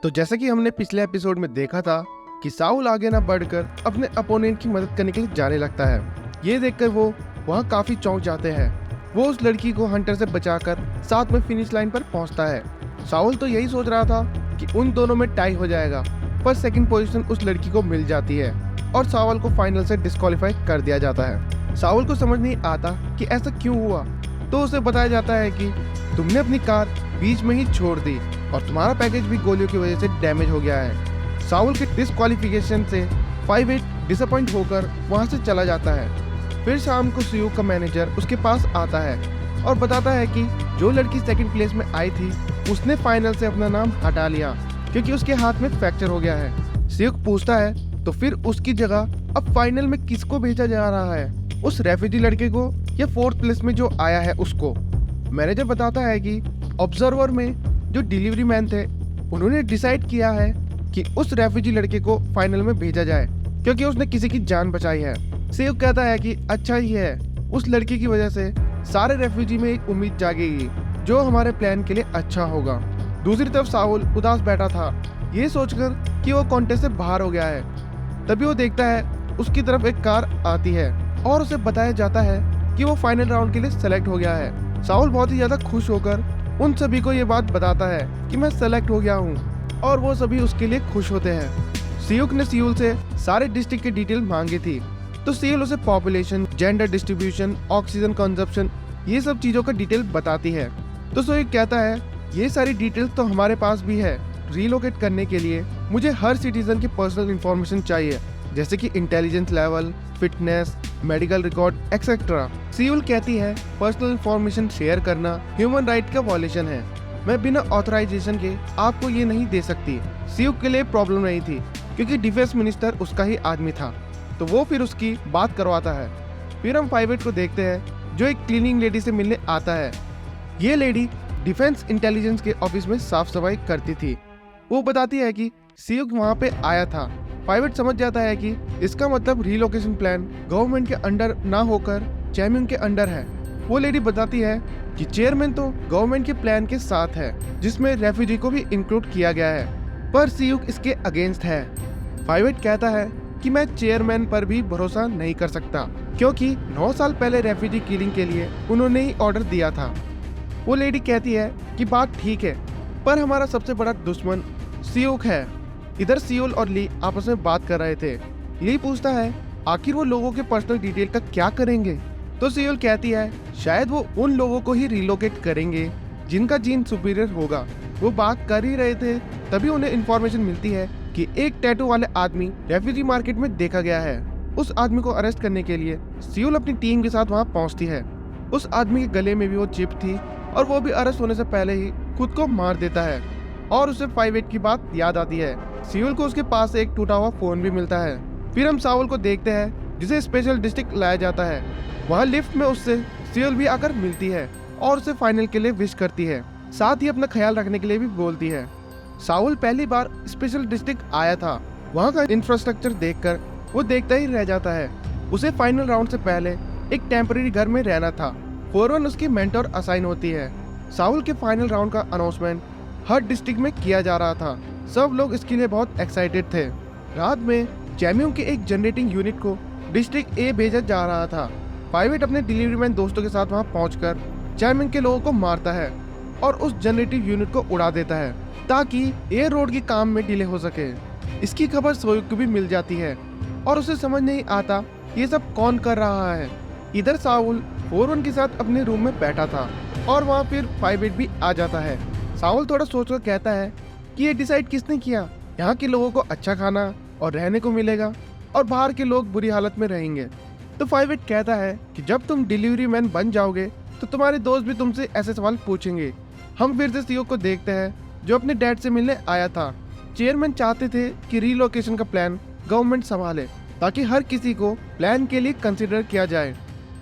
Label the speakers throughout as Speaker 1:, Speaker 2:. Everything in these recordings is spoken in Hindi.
Speaker 1: तो जैसा कि हमने पिछले एपिसोड में देखा था कि साउल आगे ना बढ़कर अपने अपोनेंट की मदद करने के लिए जाने लगता है। ये देखकर वो वहाँ काफी चौंक जाते हैं। वो उस लड़की को हंटर से बचाकर साथ में फिनिश लाइन पर पहुँचता है। साउल तो यही सोच रहा था कि उन दोनों में टाई हो जाएगा, पर सेकंड पोजीशन उस लड़की को मिल जाती है और साउल को फाइनल से डिस्क्वालीफाई कर दिया जाता है। साउल को समझ नहीं आता कि ऐसा क्यों हुआ, तो उसे बताया जाता है कि तुमने अपनी कार बीच में ही छोड़ दी और तुम्हारा पैकेज भी गोलियों की वजह से डैमेज हो गया है। साउल के डिस्क्वालिफिकेशन से 5-8 डिसअपॉइंट होकर वहां से चला जाता है। फिर शाम को सीयू का मैनेजर उसके पास आता है और बताता है कि जो लड़की सेकंड प्लेस में आई थी उसने फाइनल से अपना नाम हटा लिया क्योंकि उसके हाथ में फ्रैक्चर हो गया है। सीयू पूछता है तो फिर उसकी जगह अब फाइनल में किसको भेजा जा रहा है, उस रेफ्यूजी लड़के को या फोर्थ प्लेस में जो आया है उसको। मैनेजर बताता है कि ऑब्जर्वर में जो डिलीवरी मैन थे उन्होंने डिसाइड किया है कि उस रेफ्यूजी लड़के को फाइनल में भेजा जाए क्योंकि उसने किसी की जान बचाई है। सेव कहता है कि अच्छा ही है, उस लड़की की वजह से सारे रेफ्यूजी में एक उम्मीद जागेगी जो हमारे प्लान के लिए अच्छा होगा। दूसरी तरफ साउल उदास बैठा था ये सोचकर कि वो कॉन्टेस्ट से बाहर हो गया है। तभी वो देखता है उसकी तरफ एक कार आती है और उसे बताया जाता है कि वो फाइनल राउंड के लिए सेलेक्ट हो गया है। साउल बहुत ही ज्यादा खुश होकर उन सभी को ये बात बताता है कि मैं सेलेक्ट हो गया हूँ और वो सभी उसके लिए खुश होते हैं। सीयूक ने सीयूल से सारे डिस्ट्रिक्ट की डिटेल मांगी थी, तो सीयूल उसे population, gender distribution, oxygen consumption, ये सब चीजों का डिटेल बताती है। तो सीयूक कहता है ये सारी डिटेल तो हमारे पास भी है, रीलोकेट करने के लिए मुझे हर सिटीजन की पर्सनल इंफॉर्मेशन चाहिए जैसे कि intelligence level, fitness, medical record etcetera. सीयूल कहती है पर्सनल इंफॉर्मेशन शेयर करना ह्यूमन राइट का वॉयलेशन है, मैं बिना ऑथराइजेशन के आपको ये नहीं दे सकती। सीयूल के लिए प्रॉब्लम नहीं थी क्योंकि डिफेंस मिनिस्टर उसका ही आदमी था, तो वो फिर उसकी बात करवाता है। फिर हम 5-8 को देखते हैं जो एक क्लीनिंग लेडी से मिलने आता है। ये लेडी डिफेंस इंटेलिजेंस के ऑफिस में साफ सफाई करती थी। वो बताती है कि सीयूक वहाँ पे आया था। 5-8 समझ जाता है कि इसका मतलब रीलोकेशन प्लान गवर्नमेंट के अंडर ना होकर चेयरमैन के अंडर है। वो लेडी बताती है कि चेयरमैन तो गवर्नमेंट के प्लान के साथ है जिसमें रेफ्यूजी को भी इंक्लूड किया गया है, पर सीयूक इसके अगेंस्ट है। 5-8 कहता है कि मैं चेयरमैन पर भी भरोसा नहीं कर सकता क्योंकि 9 साल पहले रेफ्यूजी किलिंग के लिए उन्होंने ही ऑर्डर दिया था। वो लेडी कहती है कि बात ठीक है, पर हमारा सबसे बड़ा दुश्मन सीयूक है। इधर सीयूल और ली आपस में बात कर रहे थे। ली पूछता है आखिर वो लोगों के पर्सनल डिटेल का क्या करेंगे, तो सीयूल कहती है शायद वो उन लोगों को ही रिलोकेट करेंगे जिनका जीन सुपीरियर होगा। वो बात कर ही रहे थे तभी उन्हें इन्फॉर्मेशन मिलती है कि एक टैटू वाले आदमी रेफ्यूजी मार्केट में देखा गया है। उस आदमी को अरेस्ट करने के लिए सीयूल अपनी टीम के साथ वहाँ पहुँचती है। उस आदमी के गले में भी वो चिप थी और वो भी अरेस्ट होने से पहले ही खुद को मार देता है और उसे 5-8 की बात याद आती है। सीयूल को उसके पास एक टूटा हुआ फोन भी मिलता है। फिर हम साउल को देखते हैं जिसे स्पेशल डिस्ट्रिक्ट लाया जाता है। वहाँ लिफ्ट में उससे सीयूल भी आकर मिलती है और उसे फाइनल के लिए विश करती है, साथ ही अपना ख्याल रखने के लिए भी बोलती है। साउल पहली बार स्पेशल डिस्ट्रिक्ट आया था, वहाँ का इंफ्रास्ट्रक्चर देखकर वो देखता ही रह जाता है। उसे फाइनल राउंड से पहले एक टेम्पररी घर में रहना था। 4-1 उसकी मेंटर असाइन होती है। साउल के फाइनल राउंड का अनाउंसमेंट हर डिस्ट्रिक्ट में किया जा रहा था। सब लोग इसके लिए बहुत एक्साइटेड थे। रात में चैम्यूंग के एक जनरेटिंग यूनिट को डिस्ट्रिक्ट ए भेजा जा रहा था। 5-8 अपने डिलीवरी मैन दोस्तों के साथ वहां पहुंचकर चैम्यूंग के लोगों को मारता है और उस जनरेटिव यूनिट को उड़ा देता है ताकि एयर रोड के काम में डिले हो सके। इसकी खबर सोयुक को भी मिल जाती है और उसे समझ नहीं आता ये सब कौन कर रहा है। इधर साउल 4-1 के साथ अपने रूम में बैठा था और वहाँ फिर 5-8 भी आ जाता है। साउल थोड़ा सोचकर कहता है कि ये डिसाइड किसने किया, यहाँ के लोगों को अच्छा खाना और रहने को मिलेगा और बाहर के लोग बुरी हालत में रहेंगे। तो 5-8 कहता है कि जब तुम डिलीवरी मैन बन जाओगे तो तुम्हारे दोस्त भी तुमसे ऐसे सवाल पूछेंगे। हम फिर से सीईओ को देखते हैं जो अपने डैड से मिलने आया था। चेयरमैन चाहते थे कि रीलोकेशन का प्लान गवर्नमेंट संभाले ताकि हर किसी को प्लान के लिए कंसिडर किया जाए,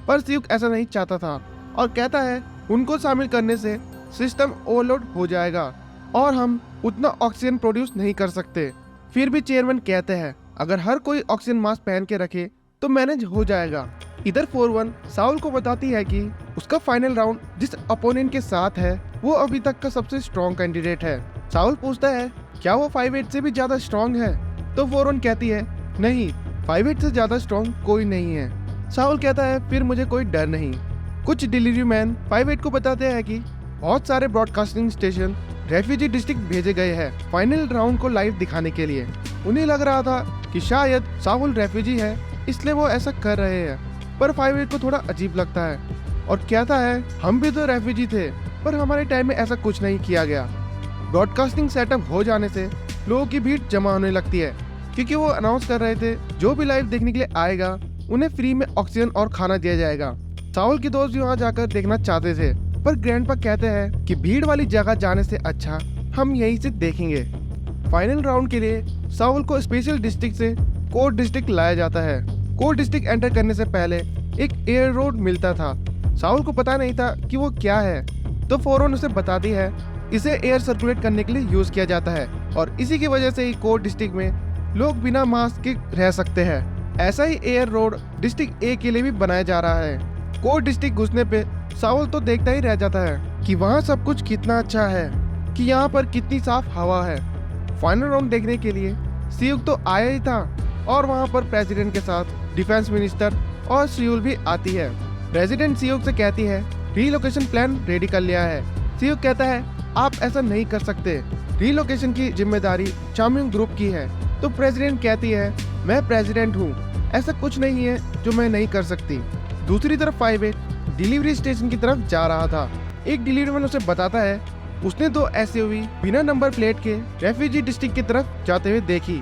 Speaker 1: पर सीईओ ऐसा नहीं चाहता था और कहता है उनको शामिल करने से सिस्टम ओवरलोड हो जाएगा और हम उतना ऑक्सीजन प्रोड्यूस नहीं कर सकते। फिर भी चेयरमैन कहते हैं अगर हर कोई ऑक्सीजन मास्क पहन के रखे तो मैनेज हो जाएगा। इधर 4-1 साउल को बताती है कि उसका फाइनल राउंड जिस अपोनेंट के साथ है वो अभी तक का सबसे स्ट्रॉन्ग कैंडिडेट है। साउल पूछता है क्या वो 5-8 से भी ज्यादा स्ट्रॉन्ग है? तो फोरन कहती है नहीं, 5-8 से ज्यादा स्ट्रॉन्ग कोई नहीं है। साउल कहता है फिर मुझे कोई डर नहीं। कुछ डिलीवरी मैन 5-8 को बताते हैं कि बहुत सारे ब्रॉडकास्टिंग स्टेशन रेफ्यूजी डिस्ट्रिक्ट भेजे गए हैं फाइनल राउंड को लाइव दिखाने के लिए। उन्हें लग रहा था कि शायद साउल रेफ्यूजी है इसलिए वो ऐसा कर रहे हैं, पर 5-8 को थोड़ा अजीब लगता है और कहता है हम भी तो रेफ्यूजी थे पर हमारे टाइम में ऐसा कुछ नहीं किया गया। ब्रॉडकास्टिंग सेटअप हो जाने से लोगों की भीड़ जमा होने लगती है क्योंकि वो अनाउंस कर रहे थे जो भी लाइव देखने के लिए आएगा उन्हें फ्री में ऑक्सीजन और खाना दिया जाएगा। साउल के दोस्त भी वहाँ जाकर देखना चाहते थे पर ग्रैंडपा कहते हैं कि भीड़ वाली जगह जाने से अच्छा हम यहीं से देखेंगे। फाइनल राउंड के लिए साउल को स्पेशल डिस्ट्रिक्ट से कोर डिस्ट्रिक्ट लाया जाता है। कोर डिस्ट्रिक्ट एंटर करने से पहले एक एयर रोड मिलता था। साउल को पता नहीं था कि वो क्या है, तो फोरन उसे बताती है इसे एयर सर्कुलेट करने के लिए यूज किया जाता है और इसी की वजह से ही कोर डिस्ट्रिक्ट में लोग बिना मास्क के रह सकते हैं। ऐसा ही एयर रोड डिस्ट्रिक्ट ए के लिए भी बनाया जा रहा है। कोर डिस्ट्रिक्ट घुसने पे साउल तो देखता ही रह जाता है कि वहाँ सब कुछ कितना अच्छा है, कि यहाँ पर कितनी साफ हवा है। फाइनल राउंड देखने के लिए सियुक तो आया ही था और वहाँ पर प्रेसिडेंट के साथ डिफेंस मिनिस्टर और सियुल भी आती है। प्रेसिडेंट सियुक से कहती है रीलोकेशन प्लान रेडी कर लिया है। सियुक कहता है आप ऐसा नहीं कर सकते, रीलोकेशन की जिम्मेदारी चाम्युंग ग्रुप की है। तो प्रेसिडेंट कहती है मैं प्रेसिडेंट हूँ, ऐसा कुछ नहीं है जो मैं नहीं कर सकती। दूसरी तरफ 5-8 डिलीवरी स्टेशन की तरफ जा रहा था। एक डिलीवरी मैन उसे बताता है उसने 2 एसयूवी बिना नंबर प्लेट के रेफ्यूजी डिस्ट्रिक्ट की तरफ जाते हुए देखी,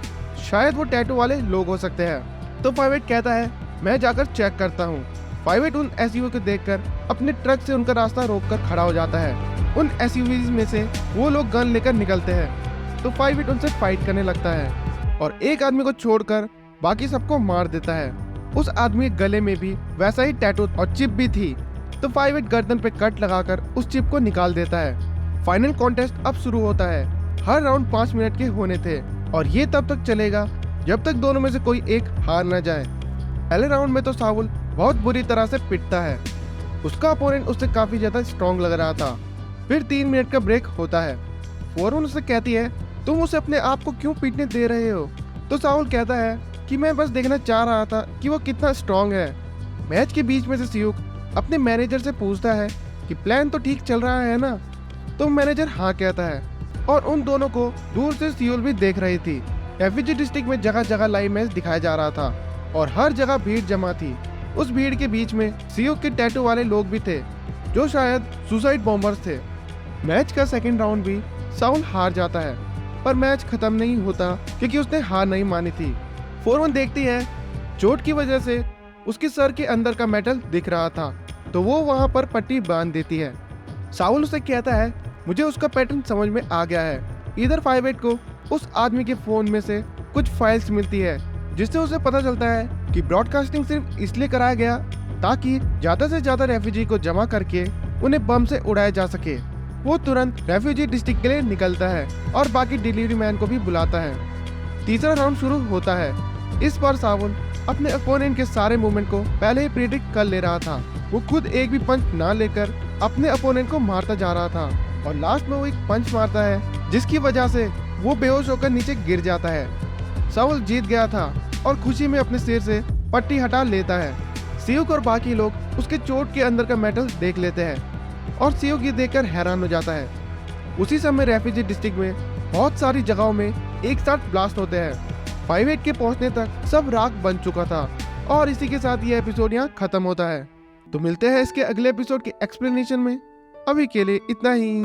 Speaker 1: शायद वो टैटू वाले लोग हो सकते हैं। तो 5-8 कहता है मैं जाकर चेक करता हूँ। 5-8 उन एसयूवी को देखकर अपने ट्रक से उनका रास्ता रोककर खड़ा हो जाता है। उन एसयूवी में से वो लोग गन लेकर निकलते हैं, तो 5-8 उनसे फाइट करने लगता है और एक आदमी को छोड़कर बाकी सबको मार देता है। उस आदमी के गले में भी वैसा ही टैटू और चिप भी थी, तो 5-8 गर्दन पे कट लगाकर उस चिप को निकाल देता है। फाइनल कॉन्टेस्ट अब शुरू होता है। हर राउंड 5 मिनट के होने थे और ये तब तक चलेगा जब तक दोनों में से कोई एक हार न जाए। पहले राउंड में तो साउल बहुत बुरी तरह से पिटता है, उसका अपोनेंट उससे काफी ज्यादा स्ट्रॉन्ग लग रहा था। फिर 3 मिनट का ब्रेक होता है। फोरन उससे कहती है तुम उसे अपने आप को क्यों पीटने दे रहे हो? तो साउल कहता है कि मैं बस देखना चाह रहा था कि वो कितना स्ट्रॉन्ग है। मैच के बीच में से सियुक अपने मैनेजर से पूछता है कि प्लान तो ठीक चल रहा है ना? तो मैनेजर हाँ कहता है और उन दोनों को दूर से सियुल भी देख रही थी। रेफ्यूजी डिस्ट्रिक्ट में जगह जगह लाइव मैच दिखाया जा रहा था और हर जगह भीड़ जमा थी। उस भीड़ के बीच में सियुक के टैटू वाले लोग भी थे जो शायद सुसाइड बॉम्बर्स थे। मैच का सेकंड राउंड भी साउल हार जाता है, पर मैच खत्म नहीं होता क्योंकि उसने हार नहीं मानी थी। फोरन देखती है चोट की वजह से उसके सर के अंदर का मेटल दिख रहा था, तो वो वहां पर पट्टी बांध देती है। साउल उसे कहता है मुझे उसका पैटर्न समझ में आ गया है। इधर 5-8 को उस आदमी के फोन में से कुछ फाइल्स मिलती है जिससे उसे पता चलता है कि ब्रॉडकास्टिंग सिर्फ इसलिए कराया गया ताकि ज्यादा से ज्यादा रेफ्यूजी को जमा करके उन्हें बम से उड़ाया जा सके। वो तुरंत रेफ्यूजी डिस्ट्रिक्ट के लिए निकलता है और बाकी डिलीवरी मैन को भी बुलाता है। तीसरा राउंड शुरू होता है। इस बार साउल अपने अपोनेंट के सारे मूवमेंट को पहले ही प्रिडिक्ट कर ले रहा था। वो खुद एक भी पंच ना लेकर अपने अपोनेंट को मारता जा रहा था और लास्ट में वो एक पंच मारता है जिसकी वजह से वो बेहोश होकर नीचे गिर जाता है। साउल जीत गया था और खुशी में अपने सिर से पट्टी हटा लेता है। सियुक और बाकी लोग उसके चोट के अंदर का मेटल देख लेते हैं और सियुक ये देखकर हैरान हो जाता है। उसी समय रेफ्यूजी डिस्ट्रिक्ट में बहुत सारी जगहों में एक साथ ब्लास्ट होते हैं। 5-8 के पहुंचने तक सब राख बन चुका था और इसी के साथ ये एपिसोड यहाँ खत्म होता है। तो मिलते हैं इसके अगले एपिसोड के एक्सप्लेनेशन में। अभी के लिए इतना ही।